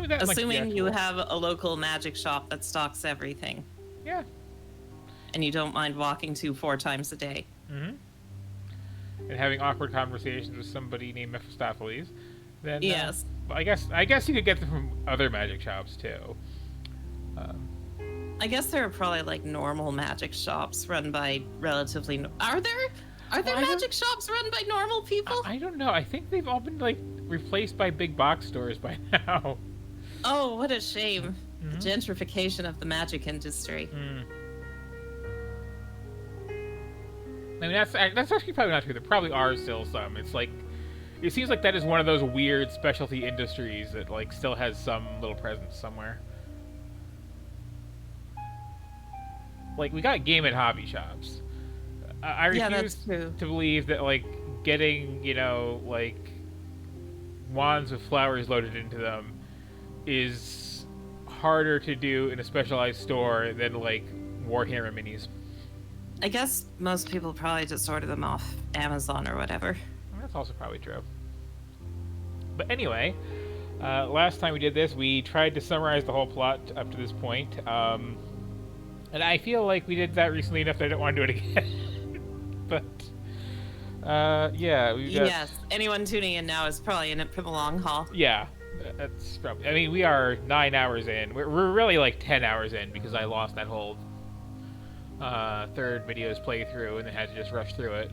Not that much Assuming you actual. have a local magic shop that stocks everything. Yeah. And you don't mind walking to 4 times a day. Mm-hmm. And having awkward conversations with somebody named Mephistopheles, then Yes. I guess you could get them from other magic shops too. Um, I guess there are probably like normal magic shops run by relatively. Are there magic shops run by normal people? I don't know. I think they've all been like replaced by big box stores by now. Oh, what a shame! Mm-hmm. The gentrification of the magic industry. Mm. I mean, that's actually probably not true. There probably are still some. It's like, it seems like that is one of those weird specialty industries that like still has some little presence somewhere. Like, we got game and hobby shops. I refuse to believe that like getting, you know, like wands with flowers loaded into them is harder to do in a specialized store than like Warhammer minis. I guess most people probably just order them off Amazon or whatever. That's also probably true. But anyway, last time we did this, we tried to summarize the whole plot up to this point. And I feel like we did that recently enough that I don't want to do it again. But, yeah. Yes, anyone tuning in now is probably in it for the long haul. Yeah, that's probably... I mean, we are 9 hours in. We're really like 10 hours in because I lost that whole third video's playthrough and then had to just rush through it.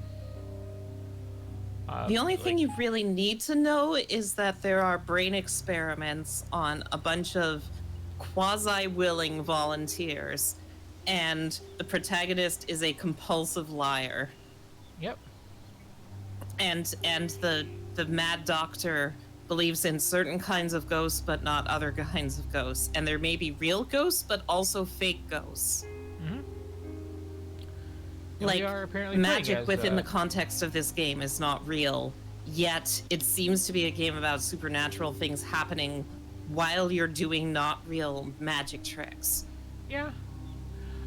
The only thing you really need to know is that there are brain experiments on a bunch of quasi-willing volunteers, and the protagonist is a compulsive liar. Yep. And the mad doctor believes in certain kinds of ghosts but not other kinds of ghosts. And there may be real ghosts but also fake ghosts. Mm-hmm. Like, magic within the context of this game is not real, yet it seems to be a game about supernatural things happening while you're doing not real magic tricks. Yeah.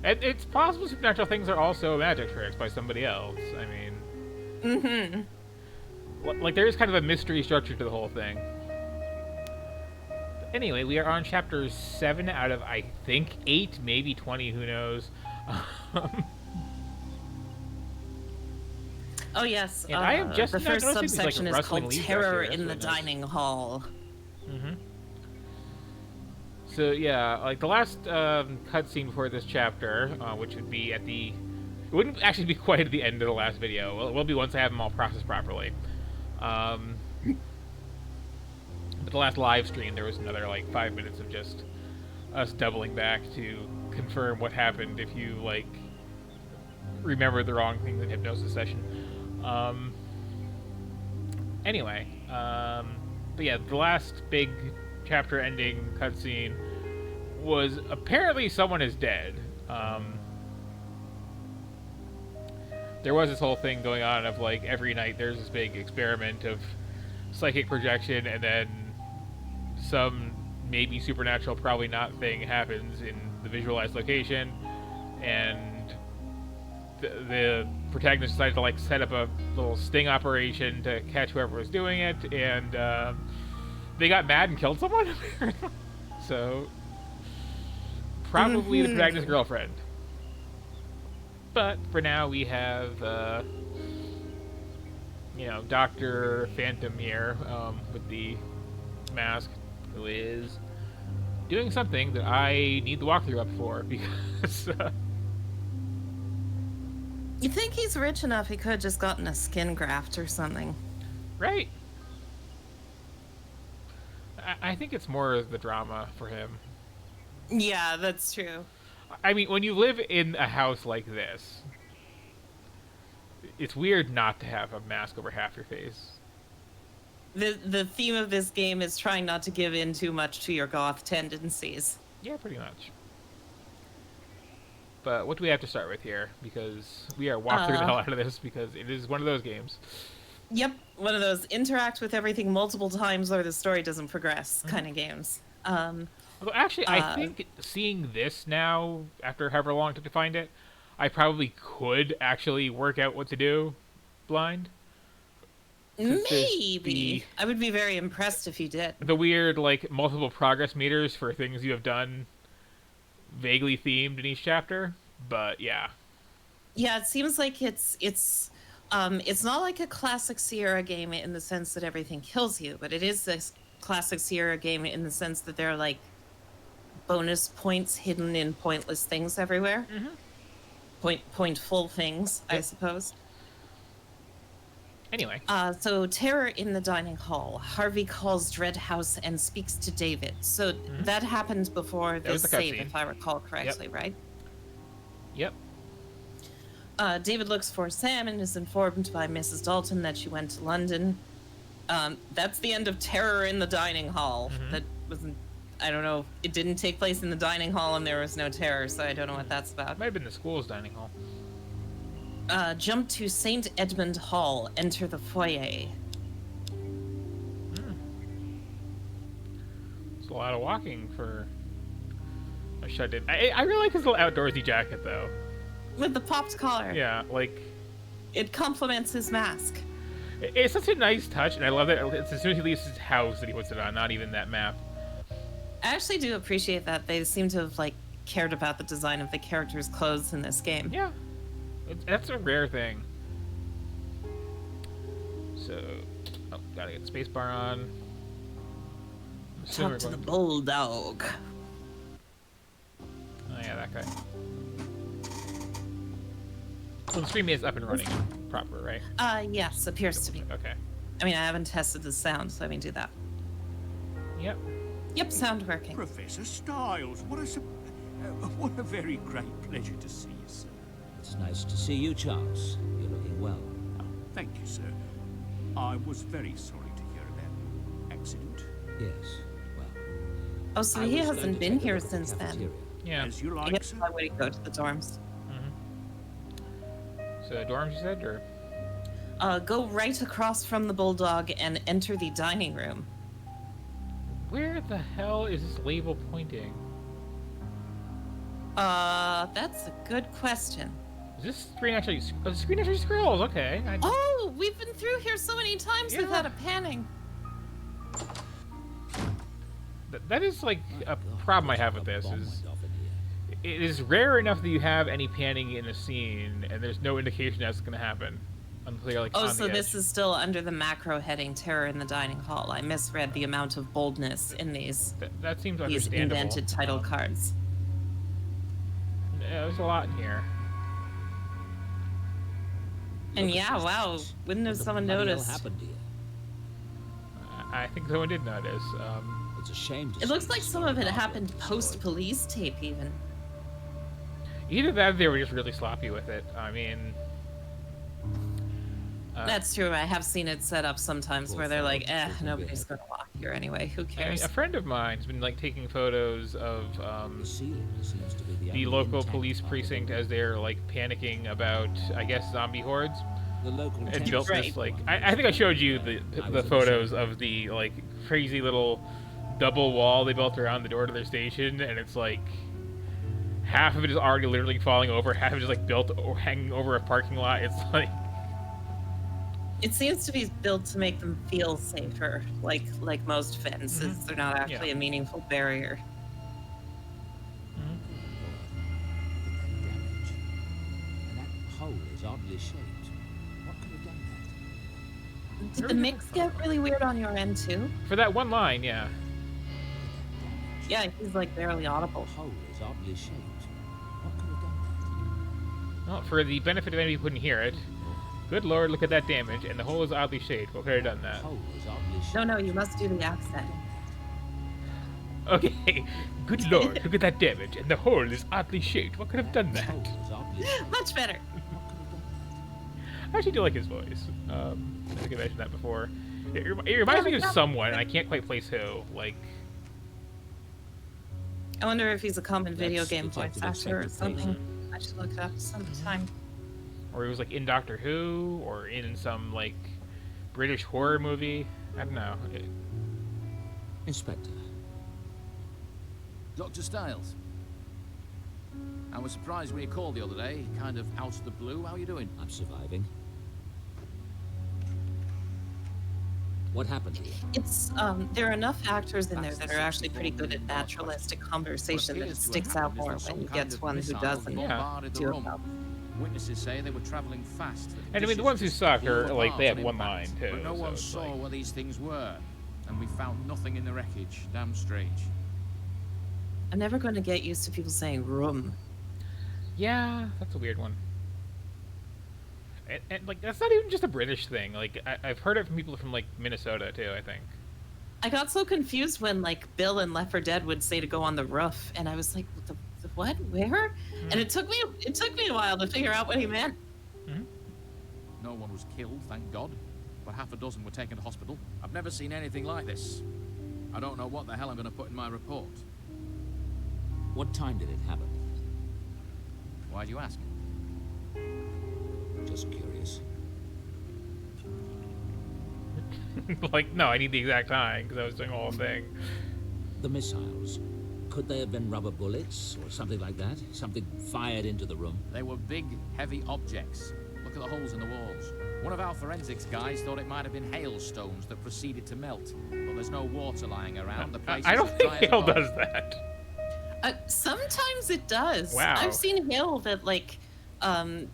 It's possible supernatural things are also magic tricks by somebody else. I mean... Mm-hmm. Like, there is kind of a mystery structure to the whole thing. But anyway, we are on chapter 7 out of, I think, 8, maybe 20, who knows. Oh, yes. And I am just the first subsection like, is called Terror in the Dining Hall. Mm-hmm. So, yeah, like, the last cutscene before this chapter, which would be at the... It wouldn't actually be quite at the end of the last video. Well, it will be once I have them all processed properly. But the last live stream, there was another, like, 5 minutes of just us doubling back to confirm what happened if you, like, remember the wrong things in hypnosis session. Anyway, but yeah, the last big chapter ending cutscene was apparently someone is dead. There was this whole thing going on of like every night there's this big experiment of psychic projection, and then some maybe supernatural, probably not thing happens in the visualized location, and the protagonist decided to like set up a little sting operation to catch whoever was doing it, and they got mad and killed someone. So probably the protagonist's girlfriend. But for now we have you know, Dr. Phantom here with the mask, who is doing something that I need the walkthrough up for, because you think he's rich enough he could have just gotten a skin graft or something. Right. I think it's more the drama for him. Yeah, that's true. I mean, when you live in a house like this, it's weird not to have a mask over half your face. The theme of this game is trying not to give in too much to your goth tendencies. Yeah, pretty much. But what do we have to start with here? Because we are walking the hell out of this, because it is one of those games. Yep, one of those interact with everything multiple times or the story doesn't progress kind of games. Although, actually, I think seeing this now, after however long it took to find it, I probably could actually work out what to do blind. 'Cause there's Maybe. I would be very impressed if you did. the weird like multiple progress meters for things you have done, vaguely themed in each chapter. But yeah, Yeah, it seems like it's not like a classic Sierra game in the sense that everything kills you, but it is this classic Sierra game in the sense that there are like bonus points hidden in pointless things everywhere. Mhm. Pointful things, I Yep. suppose. Anyway, So terror in the dining hall. Harvey calls Dreadhouse and speaks to David. So that happened before That was this the save, cutscene. if I recall correctly, right? yep. David looks for Sam and is informed by Mrs. Dalton that she went to London. That's the end of Terror in the Dining Hall. That wasn't, I don't know, it didn't take place in the dining hall and there was no terror, so I don't know what that's about. Might have been the school's dining hall. Jump to St. Edmund Hall, enter the foyer. It's a lot of walking for a shut-in. I really like his little outdoorsy jacket though. With the popped collar. Yeah, like It complements his mask. it's such a nice touch, and I love that it's as soon as he leaves his house that he puts it on, not even that map. I actually do appreciate that. They seem to have, like, cared about the design of the characters' clothes in this game. Yeah, that's a rare thing. So, oh, gotta get the spacebar on. I'm assuming Talk to we're the going bulldog. Oh yeah, that guy. So the stream is up and running proper, right? Yes, appears to be. Okay. I mean, I haven't tested the sound, so I mean, do that. Yep. Yep, sound working. Professor Styles, what a very great pleasure to see you, sir. It's nice to see you, Charles. You're looking well. Oh, thank you, sir. I was very sorry to hear of that accident. Yes, well. Oh, so I he was hasn't going to been take a here look at the since then. cafeteria. Yeah. As you I like, guess sir. I would go to the dorms. So dorms, you said, or Go right across from the bulldog and enter the dining room. where the hell is this label pointing? That's a good question. Is this screen actually? Oh, the screen actually scrolls. Okay. Oh, we've been through here so many times Yeah. without a panning. That is like My a God, problem I looks have like with a this. bomb Is went off in here. it is rare enough that you have any panning in the scene, and there's no indication that's going to happen until you're like Oh, on so the this edge. is still under the macro heading Terror in the Dining Hall. I misread the amount of boldness in these That seems these understandable. indented title cards. Yeah, there's a lot in here. And Look at yeah, this wow, place. wouldn't have What the someone bloody hell noticed. happened here? I think someone did notice. It's a shame to It looks see like so some of it many happened destroyed. post-police tape, even. Either that, or they were just really sloppy with it. I mean, That's true. I have seen it set up sometimes Poor where they're like, fellow. Poor nobody's guy. gonna walk here anyway. Who I mean, cares? a friend of mine's been like taking photos of The ceiling seems to be the the only local intact police part of the precinct as building. they're like panicking about, I guess, zombie hordes. The local And tenants built this Right. like I think I showed you the photos of the like crazy little double wall they built around the door to their station, and it's like half of it is already literally falling over, half of it is like built or hanging over a parking lot. It's like It seems to be built to make them feel safer, like most fences. They're not actually Yeah. a meaningful barrier. damage. And that hole is oddly shaped. What could have done that? Did the mix get really weird on your end too? for that one line, yeah. Yeah, he's like barely audible. The hole is oddly shaped. What could have done Well, for the benefit of anybody who couldn't hear it, good lord, look at that damage, and the hole is oddly shaped. What could have done that? that? The hole is oddly shaped. No, you must do the accent. Okay, good lord, look at that damage, and the hole is oddly shaped. What could have done The that? hole is oddly shaped. Much better. What could have done I actually do like his voice. I think I mentioned that before. It reminds me of someone, and I can't quite place who. Like, I wonder if he's a common video That's game voice Detective actor or Inspector something. I should look it up sometime. or he was like in Doctor Who, or in some like British horror movie. I don't know. that? Inspector, Dr. Styles. I was surprised when you called the other day, kind of out of the blue. How you doing? I'm surviving. What happened here? It's there are enough actors in there That's that the are actually pretty 64 good at million naturalistic question. conversation that it What appears to have sticks out happened is more that some when you kind get of to one who missile doesn't bombarded the do it room. well. Witnesses say they were traveling fast. that And I mean, the dishes ones who just suck flew are like they apart have on one line impact, too. But no so one it's saw like, where these things were, and we found nothing in the wreckage. Damn strange. I'm never going to get used to people saying room. yeah, that's a weird one. And like that's not even just a British thing. Like I've heard it from people from like Minnesota too. I think. I got so confused when like Bill in Left 4 Dead would say to go on the roof, and I was like, the what? Where? And it took me a while to figure out what he meant. No one was killed, thank God. But half a dozen were taken to hospital. I've never seen anything like this. I don't know what the hell I'm going to put in my report. What time did it happen? Why'd you ask? Just curious. Like no, I need the exact time because I was doing the whole thing. The missiles. Could they have been rubber bullets or something like that? Something fired into the room? They were big, heavy objects. Look at the holes in the walls. One of our forensics guys thought it might have been hailstones that proceeded to melt. But there's no water lying around. The place I is don't as think dry as a Hale bone. does that. Sometimes it does. Wow. I've seen hail that like,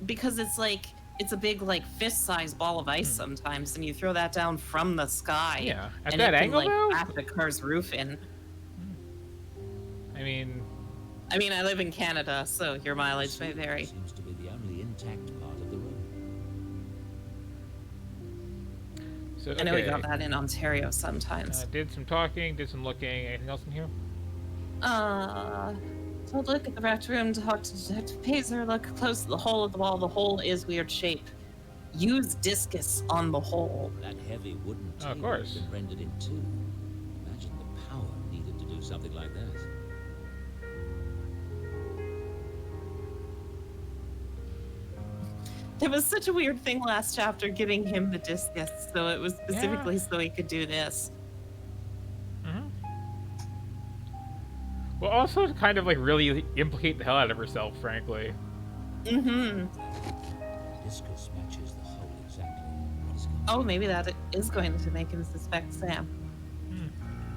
because it's like it's a big like fist-sized ball of ice sometimes, and you throw that down from the sky. Yeah, at and that it angle can, though. like, crack the car's roof in. I mean, I mean, I live in Canada, so your mileage may vary. Seems to be the only intact part of the room. so I know we got okay. that in Ontario sometimes. Did some talking, did some looking. Anything else in here? So look at the rat room, talk to Detective Pazer, look close to the hole of the wall. The hole is weird shape. Use discus on the hole. That heavy wooden Oh, of table course. had been rendered in two. Imagine the power needed to do something like that. There was such a weird thing last chapter giving him the discus, so it was specifically so he could do this. Well, also to kind of like really implicate the hell out of herself, frankly. Mm-hmm. Discus matches the hole exactly. What is going Oh, maybe that is going to make him suspect Sam.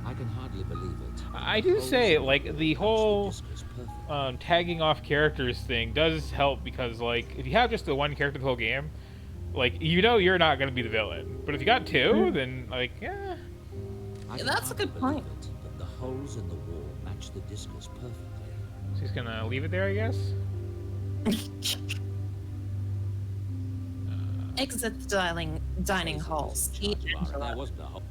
I can hardly believe it. I do say, like, the whole Discus perfect. tagging off characters thing does help because, like, if you have just the one character the whole game, like, you know you're not going to be the villain. But if you got two, then, like, yeah. I can That's a hardly good believe point. it, but the holes in the wall match the discus perfectly. So he's going to leave it there, I guess? Exit the dining hall. See There Angela. wasn't a hole.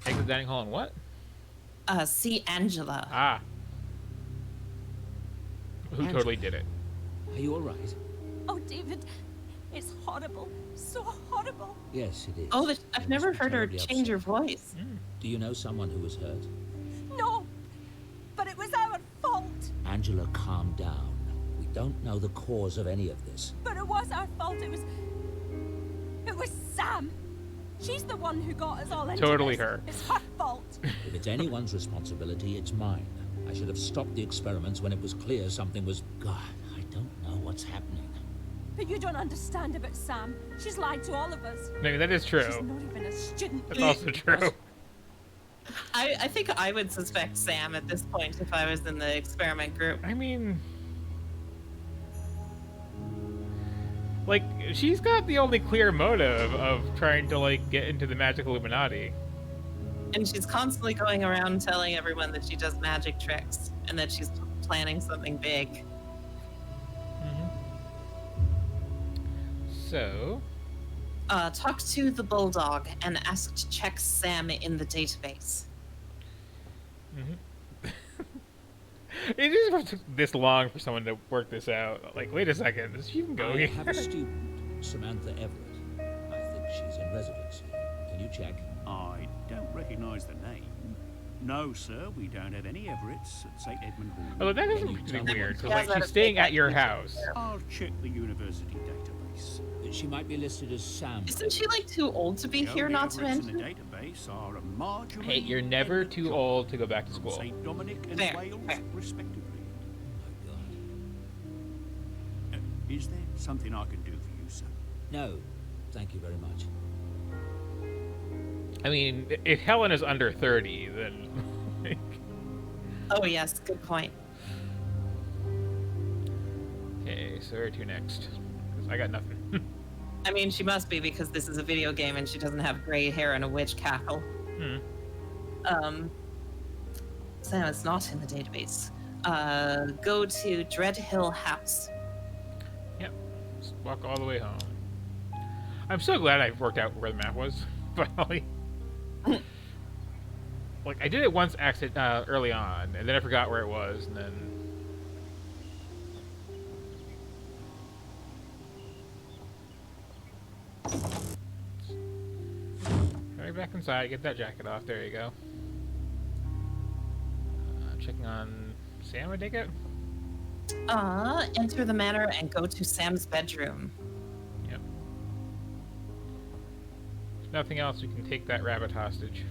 Exit dining hall and what? See Angela. Ah. Who Angela. totally did it. Are you all right? Oh, David, it's horrible. So horrible. Yes, it is. Oh, You I've must never be heard her terribly change her upset. voice. Do you know someone who was hurt? No, but it was our fault. Angela, calm down. We don't know the cause of any of this. But it was our fault. It was Sam. She's the one who got us all into Totally this. her. It's her fault. If it's anyone's responsibility, it's mine. I should have stopped the experiments when it was clear something was... God, I don't know what's happening. But you don't understand about Sam. She's lied to all of us. I mean, that is true. She's not even a student. That's also true. I think I would suspect Sam at this point if I was in the experiment group. I mean... Like, she's got the only clear motive of trying to, like, get into the magic Illuminati. And she's constantly going around telling everyone that she does magic tricks and that she's planning something big. So... Talk to the bulldog and ask to check Sam in the database. It just took this long for someone to work this out. Like, wait a second, does she even go I here? have a student, Samantha Everett. I think she's in residence here. Can you check? I don't recognise the name. No, sir, we don't have any Everetts at St. Edmund Hall. Although that is Can you pretty tell me weird, what- because, Yeah, like, that she's is staying fake at your ID. house. I'll check the university database. She might be listed as Sam. Isn't she like too old to be The here, only not to Everetts mention? in the database are a Marjorie Hey, you're never and too John old to go back to from school. St. Dominic and Fair, Wales, fair. respectively. Oh, my God. Is there something I can do for you, sir? No, thank you very much. I mean, if Helen is under 30, then... like, Oh yes, good point. okay, so where to next? 'Cause I got nothing. I mean, she must be because this is a video game and she doesn't have gray hair and a witch cackle. Sam is not in the database. Go to Dreadhill House. Yep. Just walk all the way home. I'm so glad I worked out where the map was, finally. Like, I did it once early on, and then I forgot where it was, and then... Right back inside, get that jacket off, there you go. Checking on Sam, I take it? Enter the manor and go to Sam's bedroom. Yep. If nothing else, we can take that rabbit hostage.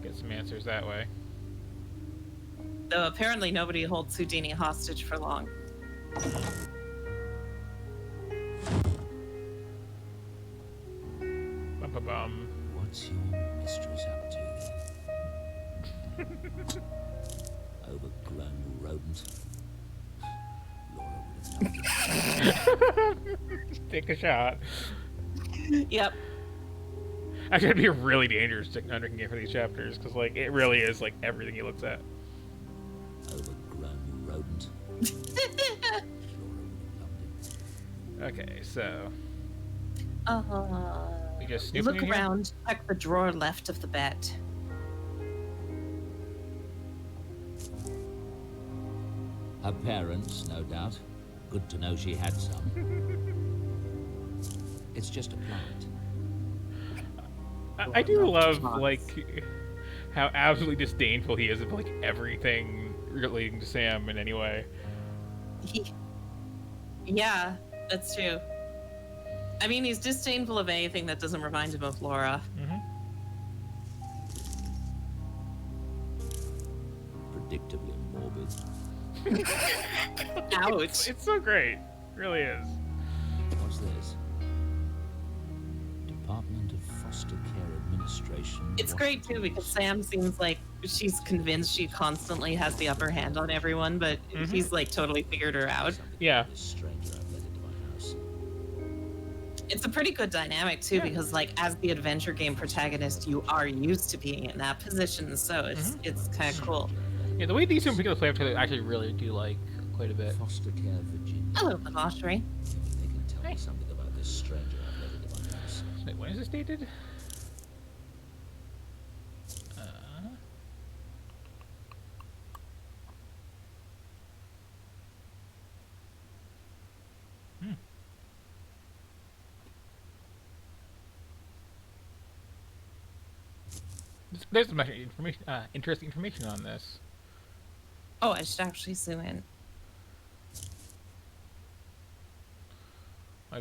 Get some answers that way. Though apparently nobody holds Houdini hostage for long. Bum-ba-bum. What's your mistress up to then? Overgrown rodent. Laura would have known. Take a shot. Yep. Actually, it'd be really dangerous to under game for these chapters, because, like, it really is, like, everything he looks at. Overgrown rodent. Laura would have loved him. Okay, so... Uh, we just snooping look in here? around, check the drawer left of the bed. Her parents, no doubt. Good to know she had some. It's just a plant. I do love, like, how absolutely disdainful he is of, like, everything relating to Sam in any way. Yeah, that's true. I mean, he's disdainful of anything that doesn't remind him of Laura. Predictably morbid. Ouch. It's so great. It really is. What's this? Department of Foster Care Administration. It's great too because Sam seems like she's convinced she constantly has the upper hand on everyone, but he's like totally figured her out. Yeah. This stranger I've let into my house. It's a pretty good dynamic too because like as the adventure game protagonist, you are used to being in that position, so it's kind of cool. Yeah, the way these two in particular play off together, I actually really do like quite a bit. Foster Care Virginia. Hello, Debauchery. Maybe they can tell me something about this stranger I've let into my house. Wait, when is this dated? There's some information, interesting information on this. Oh, I should actually zoom in.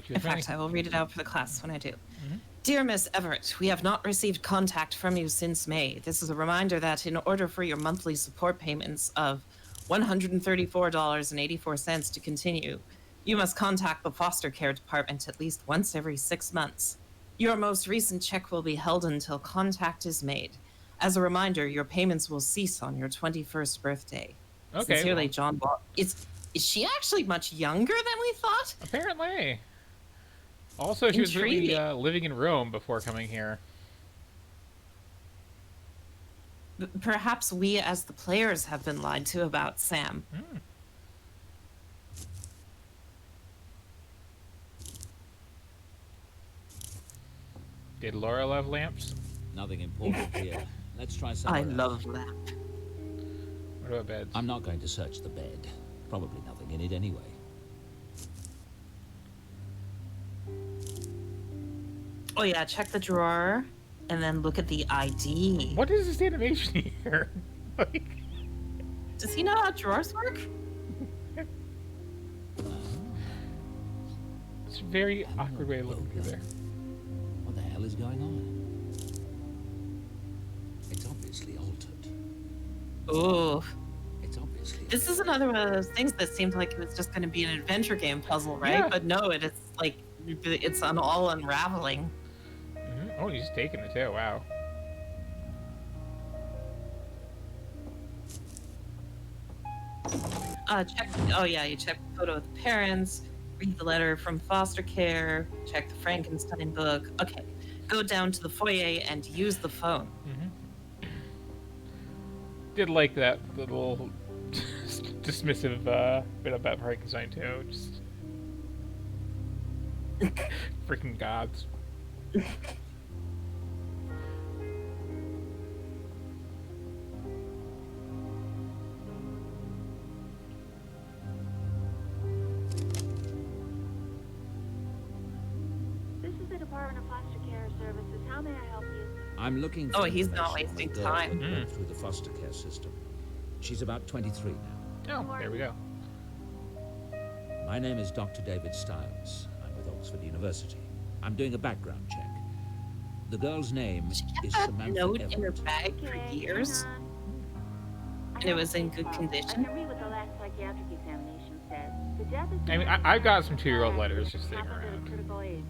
In fact, I will read it out for the class when I do. Dear Miss Everett, we have not received contact from you since May. This is a reminder that in order for your monthly support payments of $134.84 to continue, you must contact the foster care department at least once every 6 months. Your most recent check will be held until contact is made. As a reminder, your payments will cease on your 21st birthday. Okay. Sincerely, John Ball. Is she actually much younger than we thought? Apparently. Also, she was really Intriguing. living in Rome before coming here. Perhaps we as the players have been lied to about Sam. Did Laura love lamps? Nothing important here. Let's try something. I love that. What about beds? I'm not going to search the bed. Probably nothing in it anyway. Oh yeah, check the drawer and then look at the ID. What is this animation here? Like, Does he know how drawers work? it's a very awkward way of looking through there. What the hell is going on? It's obviously altered. Ooh. It's obviously. This is another one of those things that seemed like it was just going to be an adventure game puzzle, right? Yeah. But no, it is like It's all unraveling. Oh, he's taking it too. Wow. Check. Oh yeah, you check the photo of the parents. Read the letter from foster care. Check the Frankenstein book. Okay, go down to the foyer and use the phone. Did like that little dismissive bit about Frankenstein too. Just freaking gods. This is the Department of Foster Care Services. How may I help you? I'm looking Oh, for he's not information on wasting a girl time. who went through the foster care system. She's about 23 now. Oh, there we go. My name is Dr. David Stiles. I'm with Oxford University. I'm doing a background check. The girl's name She is kept that Samantha note in her Everett. bag for Okay, years. hang on. I And it have was in a good problem. condition? I can read what the last psychiatric examination said. The death is I mean, I've got some 2-year-old letters just sitting happened at a around. critical age.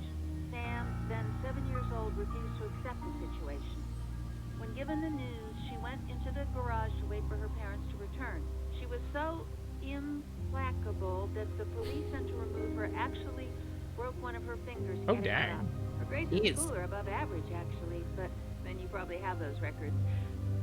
Sam, then 7 years old, refused to accept the situation. When given the news, she went into the garage to wait for her parents to return. She was so implacable that the police sent to remove her actually broke one of her fingers. Oh, getting it dang. up. Her grades Jeez. in school are above average, actually, but then you probably have those records.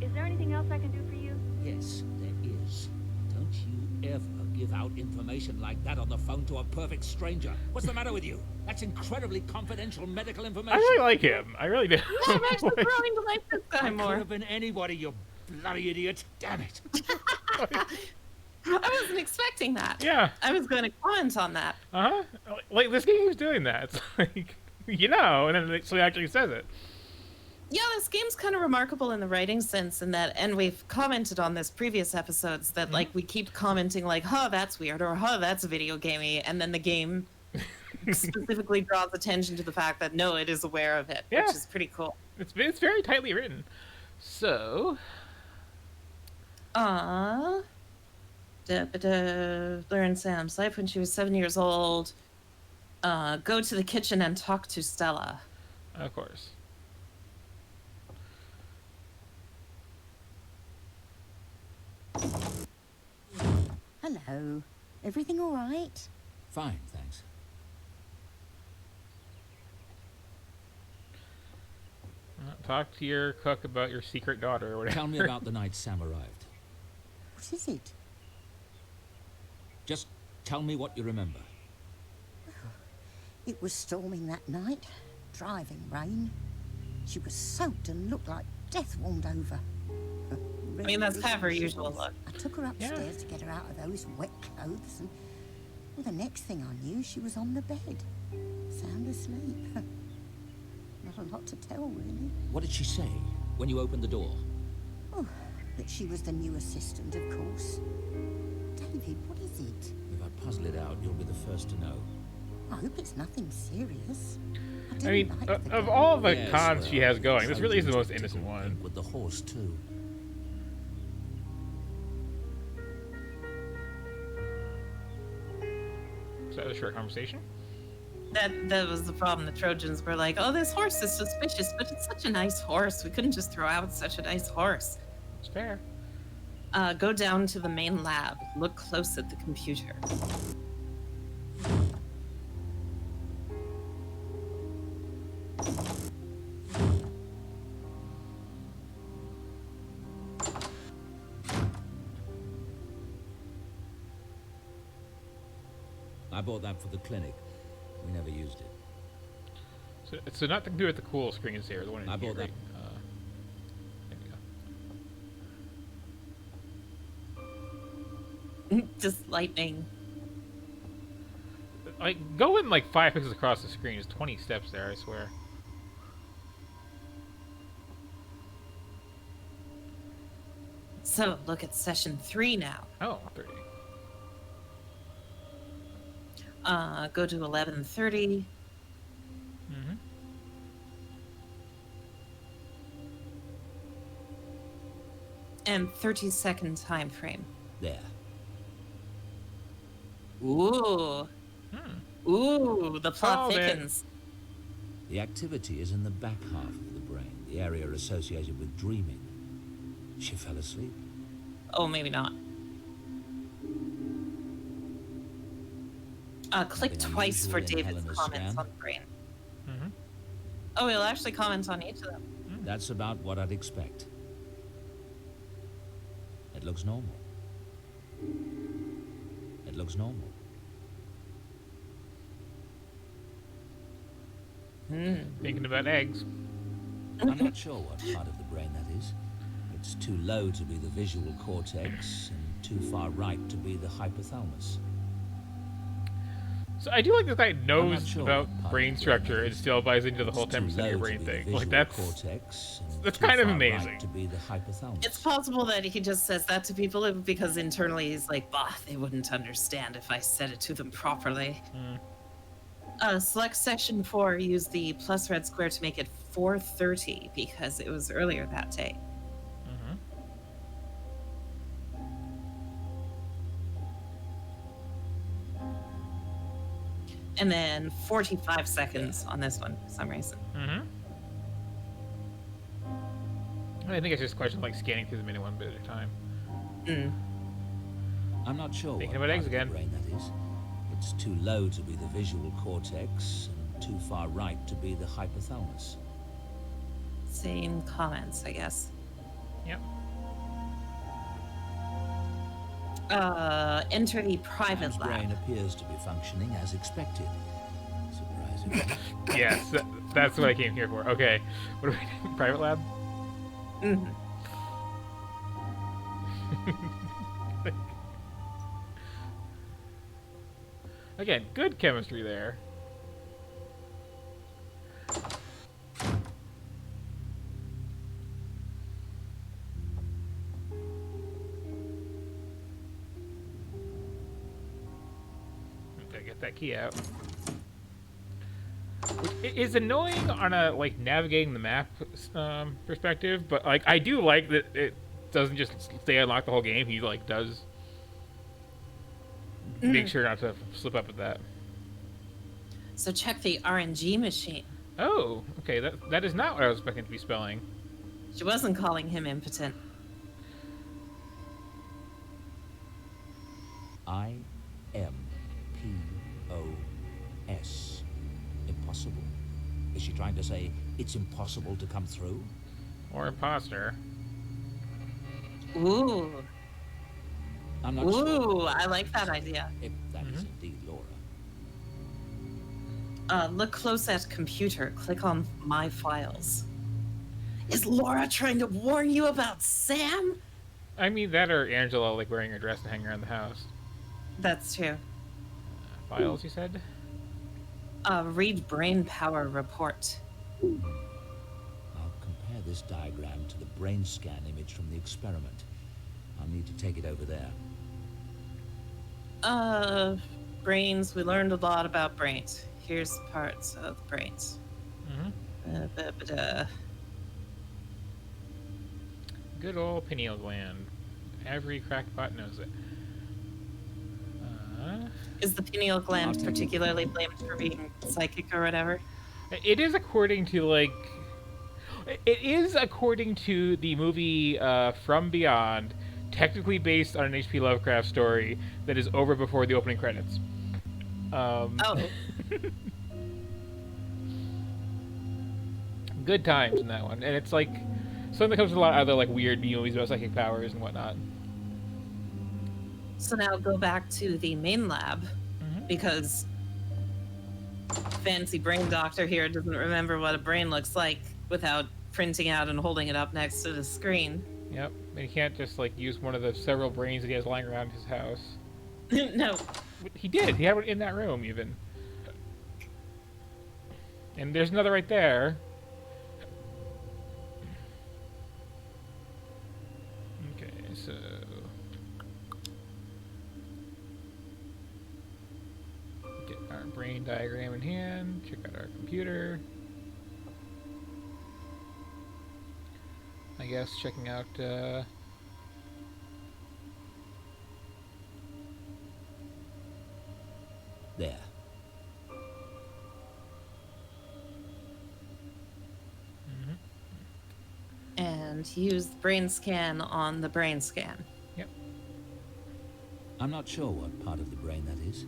Is there anything else I can do for you? Yes, there is. Don't you ever give out information like that on the phone to a perfect stranger. What's the matter with you? That's incredibly confidential medical I information. really like him. I really do. Yeah, I'm actually growing to like this guy I could more. have been anybody, you bloody idiot. Damn it. I wasn't expecting that. Yeah. I was going to comment on that. Like this game's doing that. It's like, and then it actually says it. Yeah, this game's kind of remarkable in the writing sense in that, and we've commented on this previous episodes, that like we keep commenting like, huh, that's weird, or huh, that's video gamey, and then the game specifically draws attention to the fact that no, it is aware of it, Yeah. which is pretty cool. It's very tightly written. So, Learn Sam's life when she was 7 years old. Go to the kitchen and talk to Stella. of course. Hello. Everything all right? Fine, thanks. Talk to your cook about your secret daughter or whatever. Tell me about the night Sam arrived. What is it? Just tell me what you remember. It was storming that night. Driving rain. She was soaked and looked like death warmed over. I mean, that's kind of her Really usual was. look. I took her upstairs to get her out of those wet clothes, and well, the next thing I knew, she was on the bed, sound asleep. Not a lot to tell, really. What did she say when you opened the door? Oh, that she was the new assistant, of course. David, what is it? If I puzzle it out, you'll be the first to know. I hope it's nothing serious. I mean, didn't like the of guy. all the Yes, cons she well, has going, this really is the Trojan's most a innocent typical one. thing with the horse, too. So that was a short conversation. That was the problem. The Trojans were like, oh, this horse is suspicious, but it's such a nice horse. We couldn't just throw out such a nice horse. It's fair. Go down to the main lab. Look close at the computer. I bought that for the clinic. We never used it. So nothing to do with the cool screens here. The one in I here, bought that. right? There you go. Just lightning. Like, going like 5 pixels across the screen is 20 steps there, I swear. So look at session 3 now. Oh, 30. Go to 11:30. Mm-hmm. And 30-second time frame. There. Ooh. Ooh, the plot Called it. thickens. The activity is in the back half of the brain, the area associated with dreaming. She fell asleep. Oh, maybe not. Click Nothing twice for unusual in David's Helena's comments scan? on brain. Mm-hmm. Oh, he'll actually comment on each of them. That's about what I'd expect. It looks normal. It looks normal. Thinking about eggs. I'm not sure what part of the brain that is. It's too low to be the visual cortex and too far right to be the hypothalamus. So I do like this guy I'm knows not sure about what part brain of the brain structure that and is. still buys into the It's whole too 10% of your low brain to be the thing. Like visual that's cortex and that's too kind of far amazing. Right to be the hypothalamus. It's possible that he just says that to people because internally he's like, bah, they wouldn't understand if I said it to them properly. Select section 4, use the plus red square to make it 4:30 because it was earlier that day. Mhm. And then 45 seconds on this one for some reason. Mm-hmm. I think it's just a question of like scanning through them in one bit at a time. Mm. I'm not sure Thinking what about part eggs of the again. brain that is. It's too low to be the visual cortex and too far right to be the hypothalamus. Same comments, I guess. Yep. Enter the private Sam's lab. brain appears to be functioning as expected. Surprising. Yes, that's what I came here for. Okay, what are we doing? Private lab? Mhm. Again, good chemistry there. Gotta get that key out. Which is annoying on a like navigating the map perspective, but like I do like that it doesn't just stay unlocked the whole game. He like does make sure not to slip up with that. So check the RNG machine. Oh, okay. That is not what I was expecting to be spelling. She wasn't calling him impotent. IMPOS. Impossible. Is she trying to say it's impossible to come through? Or imposter. Ooh. I'm not Ooh, sure. I like that idea. If that is indeed Laura. Look close at computer. Click on my files. Is Laura trying to warn you about Sam? I mean that or Angela like wearing her dress and hanging around the house. That's true. Files, you said? Read brain power report. I'll compare this diagram to the brain scan image from the experiment. I'll need to take it over there. Brains. We learned a lot about brains. Here's parts of brains. Mm-hmm. Good old pineal gland. Every crackpot knows it. Is the pineal gland particularly blamed for being psychic or whatever? It is according to like. It is according to the movie From Beyond, technically based on an H.P. Lovecraft story that is over before the opening credits. Oh. Good times in that one, and it's like something that comes with a lot of other like weird B movies about psychic powers and whatnot. So now go back to the main lab because fancy brain doctor here doesn't remember what a brain looks like without printing out and holding it up next to the screen. Yep, and he can't just like use one of the several brains that he has lying around his house. No. He did. He had it in that room even. And there's another right there. Okay, so get our brain diagram in hand, check out our computer. I guess checking out There. and use the brain scan on the brain scan. Yep. I'm not sure what part of the brain that is.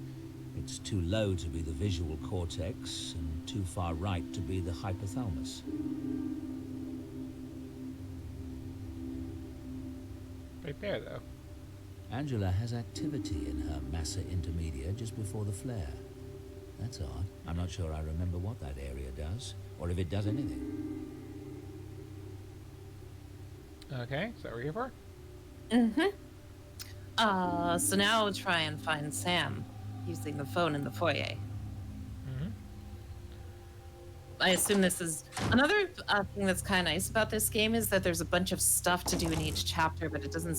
It's too low to be the visual cortex and too far right to be the hypothalamus. Right there, though. Angela has activity in her massa intermedia just before the flare. That's odd. I'm not sure I remember what that area does, or if it does anything. Okay, is that what we're here for? So now we'll try and find Sam using the phone in the foyer. I assume this is another thing that's kind of nice about this game is that there's a bunch of stuff to do in each chapter, but it doesn't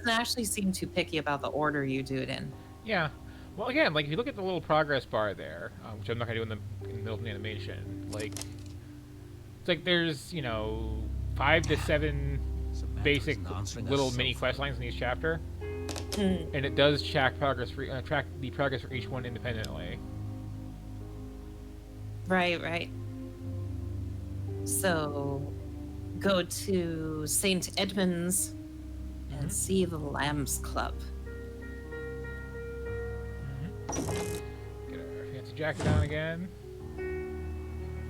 actually seem too picky about the order you do it in. Yeah. Well, again, like if you look at the little progress bar there, which I'm not gonna do in the middle of the animation, like it's like there's 5 to 7 basic little mini quest lines in each chapter, and it does track the progress for each one independently. Right. So, go to St. Edmund's and see the Lambs Club. Get our fancy jacket on again.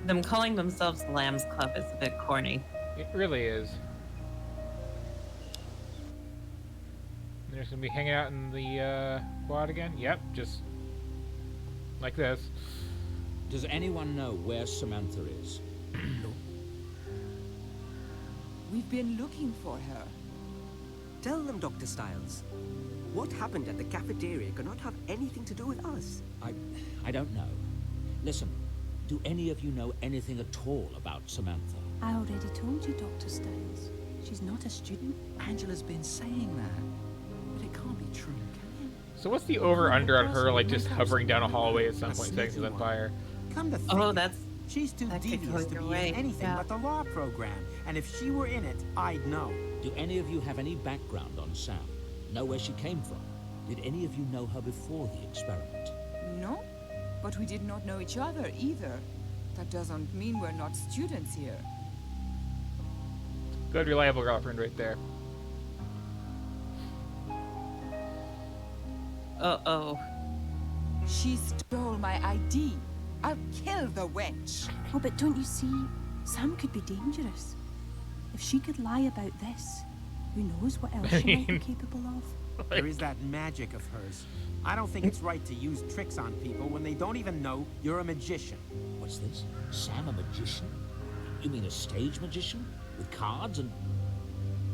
Them calling themselves the Lambs Club is a bit corny. It really is. They're just gonna be hanging out in the quad again? Yep, just like this. Does anyone know where Samantha is? We've been looking for her. Tell them, Dr. Stiles. What happened at the cafeteria cannot have anything to do with us. I don't know. Listen, do any of you know anything at all about Samantha? I already told you, Dr. Stiles. She's not a student. Angela's been saying that, but it can't be true, can it? So what's the over-under on her, like, just hovering down a hallway at some point, setting things on fire? Come to think she's too devious to be in anything but the law program, and if she were in it, I'd know. Do any of you have any background on Sam? Know where she came from? Did any of you know her before the experiment? No, but we did not know each other either. That doesn't mean we're not students here. Good, reliable girlfriend right there. Uh-oh. She stole my ID. I'll kill the wench. Oh, but don't you see? Sam could be dangerous. If she could lie about this, who knows what else she might be capable of? There is that magic of hers. I don't think it's right to use tricks on people when they don't even know you're a magician. What's this? Sam a magician? You mean a stage magician? With cards and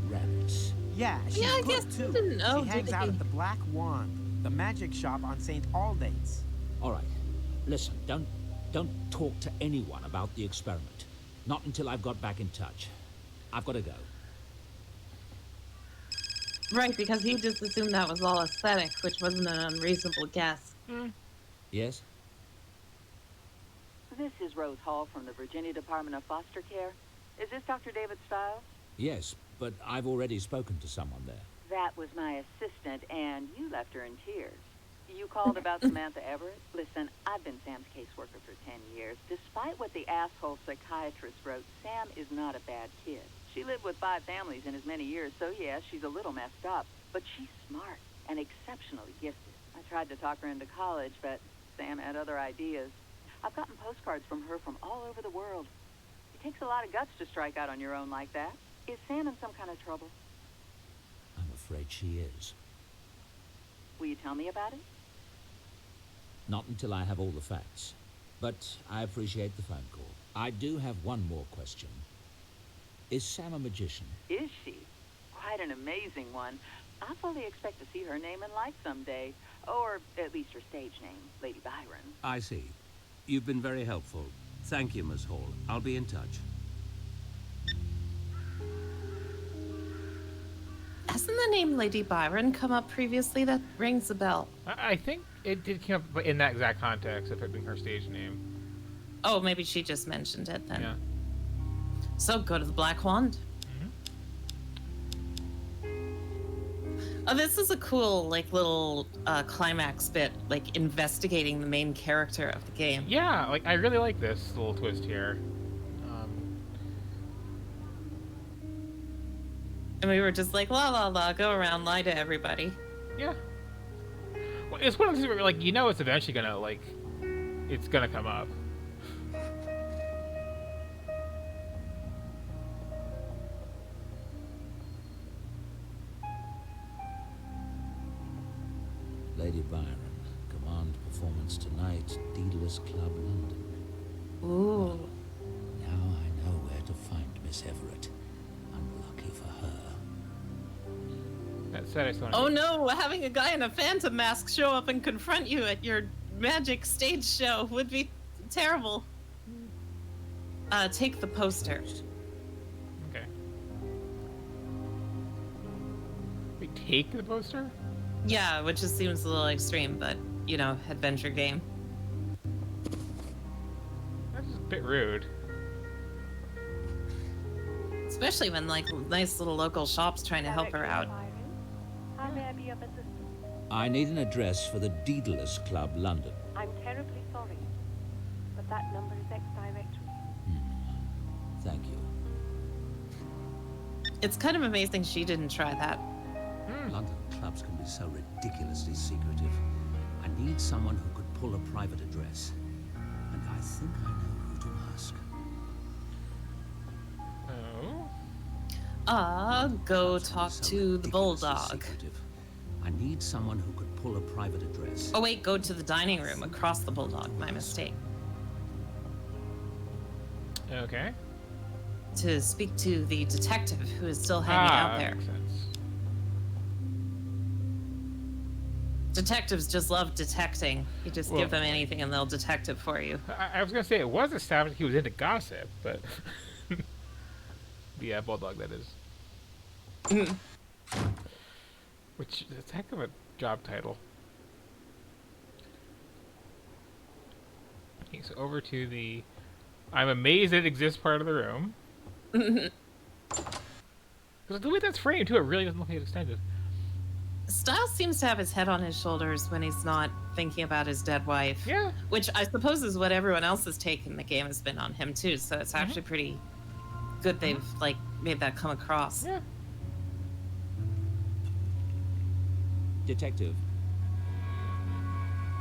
rabbits? Yeah, she's I good guess too. he didn't know, She hangs did out he? at the Black Wand, the magic shop on St. Aldate's. All right. Listen, don't talk to anyone about the experiment. Not until I've got back in touch. I've got to go. Right, because he just assumed that was all aesthetic, which wasn't an unreasonable guess. Yes? This is Rose Hall from the Virginia Department of Foster Care. Is this Dr. David Stiles? Yes, but I've already spoken to someone there. That was my assistant, and you left her in tears. You called about Samantha Everett? Listen, I've been Sam's caseworker for 10 years. Despite what the asshole psychiatrist wrote, Sam is not a bad kid. She lived with 5 families in as many years, so yeah, she's a little messed up. But she's smart and exceptionally gifted. I tried to talk her into college, but Sam had other ideas. I've gotten postcards from her from all over the world. It takes a lot of guts to strike out on your own like that. Is Sam in some kind of trouble? I'm afraid she is. Will you tell me about it? Not until I have all the facts. But I appreciate the phone call. I do have one more question. Is Sam a magician? Is she? Quite an amazing one. I fully expect to see her name in lights someday. Or at least her stage name, Lady Byron. I see. You've been very helpful. Thank you, Miss Hall. I'll be in touch. Hasn't the name Lady Byron come up previously? That rings a bell. I think it did come up in that exact context of it being her stage name. Oh, maybe she just mentioned it then. Yeah. So go to the Black Wand. Oh, this is a cool, like, little climax bit, like, investigating the main character of the game. Yeah, like, I really like this little twist here. And we were just like, la la la, go around, lie to everybody. Yeah. Well, it's one of those where, like, you know it's eventually gonna, like, it's gonna come up. Lady Byron, command performance tonight, Daedalus Club, London. Ooh. Now I know where to find Miss Everett. Unlucky for her. That said, I still Oh no, having a guy in a phantom mask show up and confront you at your magic stage show would be terrible. Take the poster. Okay. Wait, take the poster? Yeah, which just seems a little extreme, but, you know, adventure game. That's just a bit rude. Especially when, like, nice little local shops trying to help her out. How may I be of assistance? I need an address for the Daedalus Club, London. I'm terribly sorry, but that number is ex-directory. Thank you. It's kind of amazing she didn't try that. London clubs can be so ridiculously secretive. I need someone who could pull a private address. And I think I know who to ask. Oh? Go talk to the bulldog. Secretive. I need someone who could pull a private address. Oh wait, go to the dining room across the bulldog. My mistake. Okay. To speak to the detective who is still hanging out there. Makes sense. Detectives just love detecting. You just Well, give them anything and they'll detect it for you. I was gonna say it was established he was into gossip, but yeah, bulldog that is. Which is a heck of a job title. Okay, so over to the I'm amazed it exists part of the room. Because the way that's framed too, it really doesn't look like it's extended. Styles seems to have his head on his shoulders when he's not thinking about his dead wife. Yeah. Which I suppose is what everyone else's take in the game has been on him too, so it's actually pretty good they've like made that come across. Yeah. Detective.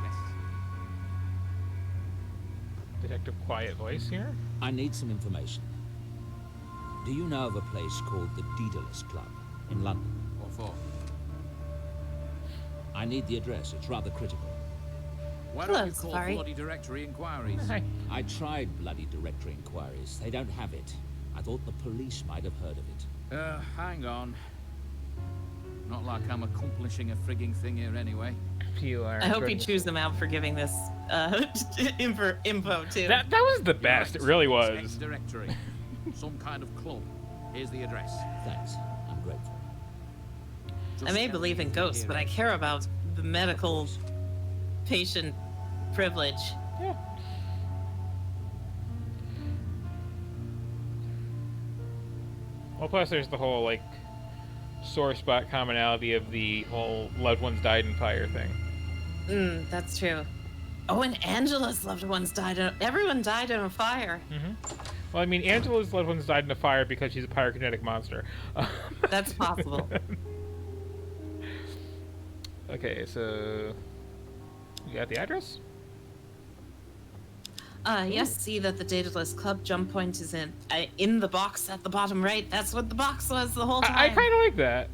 Yes. Detective quiet voice here. I need some information. Do you know of a place called the Daedalus Club in London? What for? I need the address. It's rather critical. Why don't you call Bloody Directory Inquiries? I tried Bloody Directory Inquiries. They don't have it. I thought the police might have heard of it. Hang on. Not like I'm accomplishing a frigging thing here anyway. You are. I hope you choose them out for giving this info too. That was the best. It really was. Ex-directory. Some kind of club. Here's the address. Thanks. I'm grateful. I may believe in ghosts, but I care about the medical patient privilege. Yeah. Well, plus there's the whole, like, sore spot commonality of the whole loved ones died in fire thing. That's true. Oh, and Angela's loved ones died. Everyone died in a fire. Well, I mean, Angela's loved ones died in a fire because she's a pyrokinetic monster. That's possible. Okay, so you got the address? Yes, see that the Daedalus Club jump point is in the box at the bottom right. That's what the box was the whole time. I kind of like that.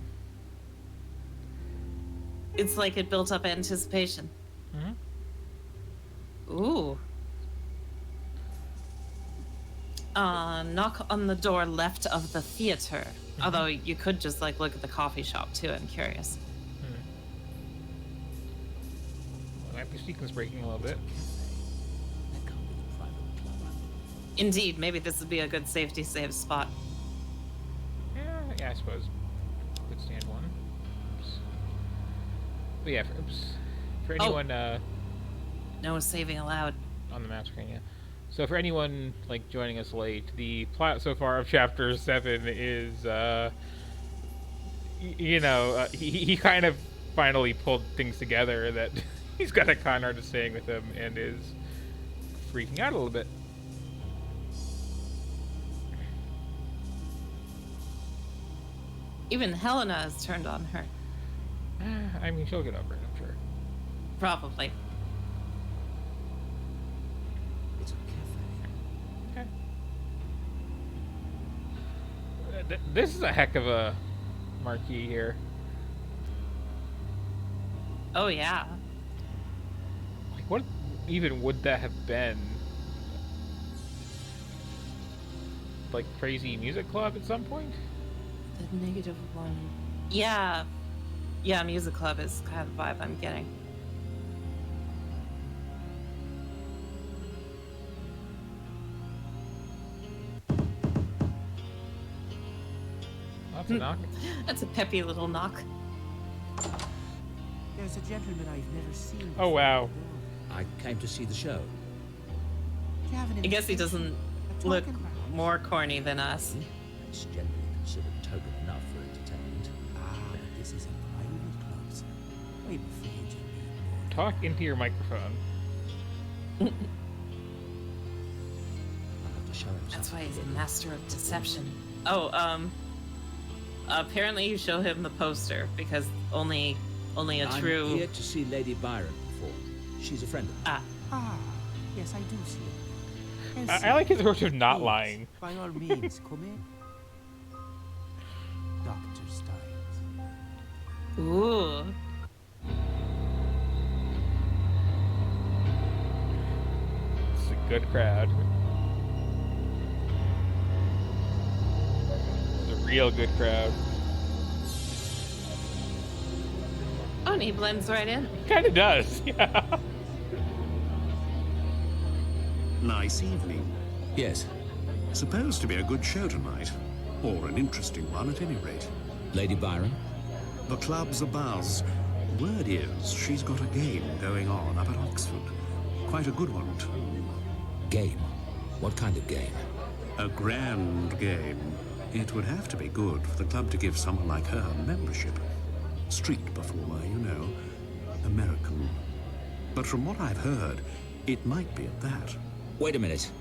It's like it built up anticipation. Ooh. Knock on the door left of the theater. Although you could just like look at the coffee shop too. I'm curious. My sequence breaking a little bit. Indeed, maybe this would be a good safety save spot. Yeah, I suppose. Could stand one. Oops. But yeah, for anyone no saving allowed on the map screen. Yeah. So for anyone like joining us late, the plot so far of Chapter 7 is, he kind of finally pulled things together that he's got a con artist staying with him and is freaking out a little bit. Even Helena has turned on her. I mean, she'll get over it, I'm sure. Probably. It's a cafe. Okay. This is a heck of a marquee here. Oh, yeah. Like, what even would that have been? Like, crazy music club at some point? The -1. Yeah. Yeah, music club is kind of the vibe I'm getting. That's a knock. That's a peppy little knock. There's a gentleman I've never seen. Oh, wow. I came to see the show. Do you have an I guess he doesn't look talking about? more corny than us. It's generally considered token enough for entertainment. Ah, this is a private club, sir. I'm afraid you need more. Talk into your microphone. I'll have to show him That's why something. he's a master of deception. Oh, apparently you show him the poster because only a true. I'm here to see Lady Byron perform. She's a friend of mine. Ah, yes, I do see it. Yes, I like his approach of not please, lying. By all means, come in. Dr. Styles. Ooh. It's a good crowd. It's a real good crowd. Oh, and he blends right in. Kind of does, yeah. Nice evening. Yes, Supposed to be a good show tonight. Or an interesting one at any rate. Lady Byron. The club's abuzz. Word is she's got a game going on up at Oxford. Quite a good one, too. Game? What kind of game? A grand game. It would have to be good for the club to give someone like her membership. Street performer, you know. American. But from what I've heard, it might be at that. Wait a minute.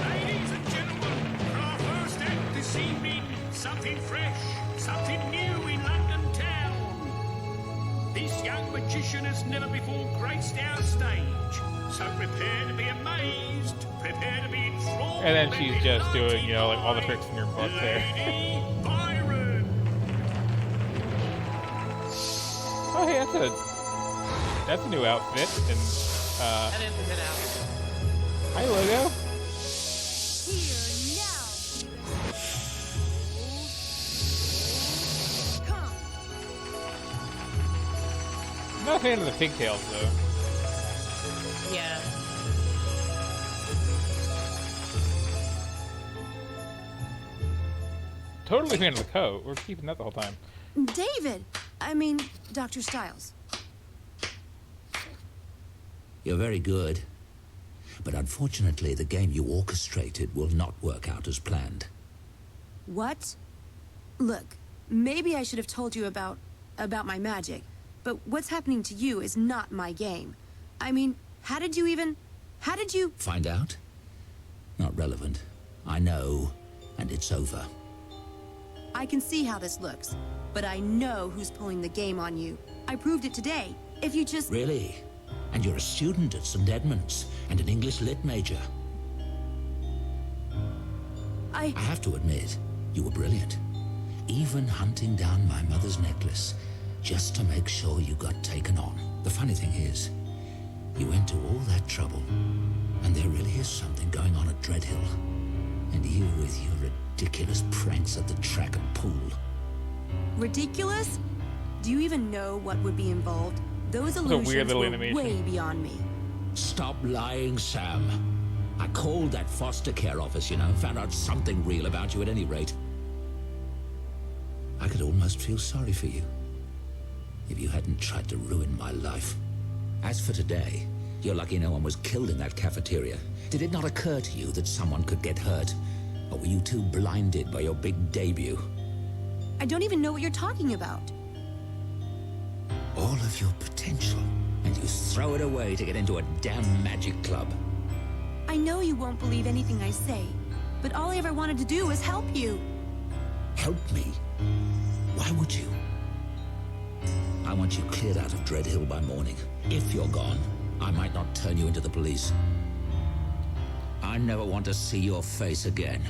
Ladies and gentlemen, for our first act this evening, something fresh, something new in London town. This young magician has never before graced our stage, so prepare to be amazed, prepare to be enthralled. And then she's just doing, you know, like all the tricks in your book there. Lady Byron. Oh, hey, that's a new outfit. And That is a good outfit. hi, logo. I'm not a fan of the pigtails, though. Yeah. Totally a fan of the coat. We're keeping that the whole time. David! I mean, Dr. Styles. You're very good. But unfortunately, the game you orchestrated will not work out as planned. What? Look, maybe I should have told you about my magic, but what's happening to you is not my game. I mean, how did you... Find out? Not relevant. I know, and it's over. I can see how this looks, but I know who's pulling the game on you. I proved it today. If you just... Really? And you're a student at St. Edmunds, and an English Lit major. I have to admit, you were brilliant. Even hunting down my mother's necklace, just to make sure you got taken on. The funny thing is, you went to all that trouble, and there really is something going on at Dreadhill. And you with your ridiculous pranks at the track and pool. Ridiculous? Do you even know what would be involved? Those illusions were way beyond me. Stop lying, Sam. I called that foster care office, you know, found out something real about you at any rate. I could almost feel sorry for you, if you hadn't tried to ruin my life. As for today, you're lucky no one was killed in that cafeteria. Did it not occur to you that someone could get hurt? Or were you too blinded by your big debut? I don't even know what you're talking about. All of your potential, and you throw it away to get into a damn magic club. I know you won't believe anything I say, but all I ever wanted to do was help you. Help me? Why would you? I want you cleared out of Dreadhill by morning. If you're gone, I might not turn you into the police. I never want to see your face again.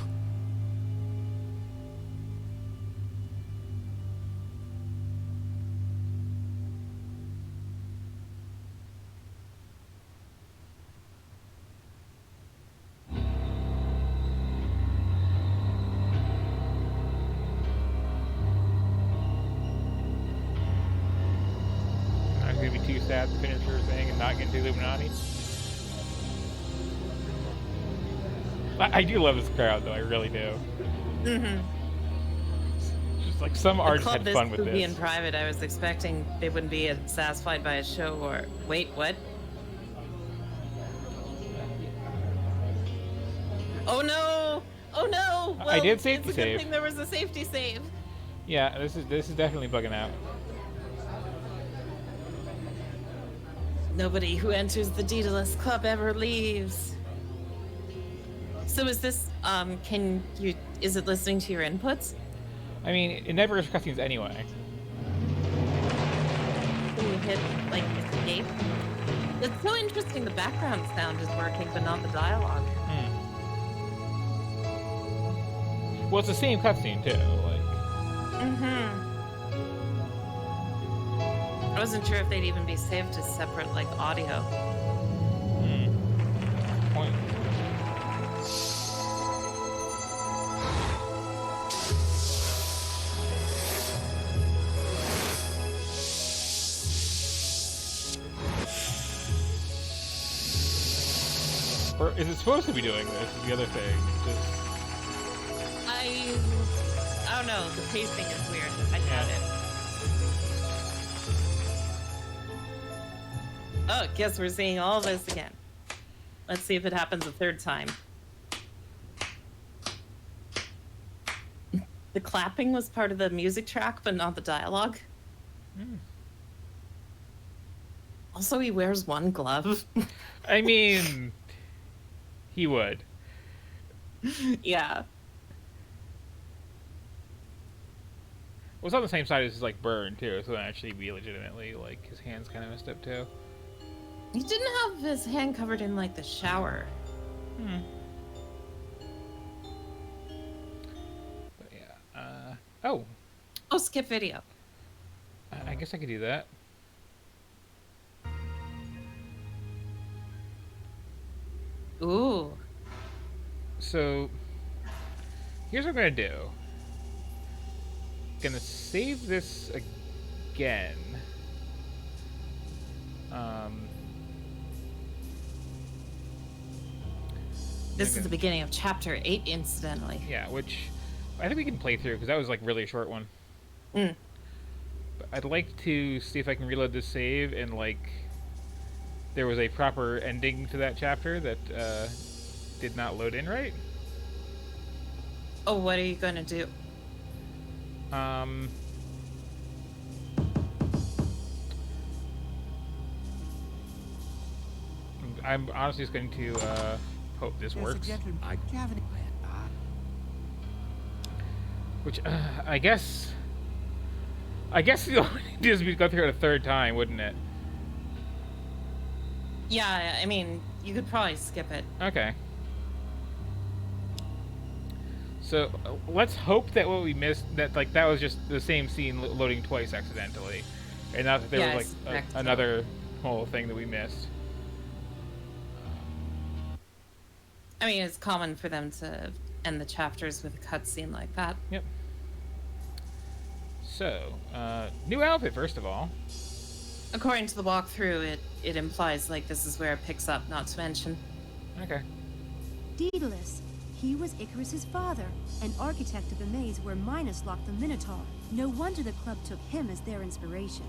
I'm gonna be too sad to finish her thing and not get into Illuminati. I do love this crowd, though. I really do. Mm-hmm. Just like some artists had fun with This movie this. in private, I was expecting they wouldn't be as satisfied by a show or... Wait, what? Oh no! Oh no! Well, I did safety it's a good save. thing there was a safety save. Yeah, this is definitely bugging out. Nobody who enters the Daedalus Club ever leaves. So is this, is it listening to your inputs? I mean, it never is cutscenes anyway. Can you hit, like, escape? It's so interesting the background sound is working, but not the dialogue. Well, it's the same cutscene, too. Like, I wasn't sure if they'd even be saved as separate, like, audio. point. Or is it supposed to be doing this? Is the other thing. Just... I don't know. The pacing is weird. I doubt it. Oh, guess we're seeing all this again. Let's see if it happens a third time. The clapping was part of the music track, but not the dialogue. Also, he wears one glove. I mean, he would. Yeah. Well, it's on the same side as his, like, burn, too, so that actually be legitimately, like, his hand's kind of messed up, too. He didn't have his hand covered in, like, the shower. But, yeah, oh, skip video. I guess I could do that. Ooh. So, here's what I'm gonna do. Gonna save this again. This is the beginning of chapter 8, incidentally. Yeah, which I think we can play through because that was like really a short one. But I'd like to see if I can reload this save and like there was a proper ending to that chapter that did not load in right. Oh, what are you gonna do? I'm honestly just going to hope this works. Which I guess the only thing to do is go through it a third time, wouldn't it? Yeah, I mean, you could probably skip it. Okay. So let's hope that what we missed, that like that was just the same scene loading twice accidentally, and not that there was like another whole thing that we missed. I mean, it's common for them to end the chapters with a cutscene like that. Yep. So, new outfit first of all. According to the walkthrough, it implies like this is where it picks up, not to mention. Okay. Daedalus. He was Icarus's father, an architect of the maze where Minos locked the Minotaur. No wonder the club took him as their inspiration.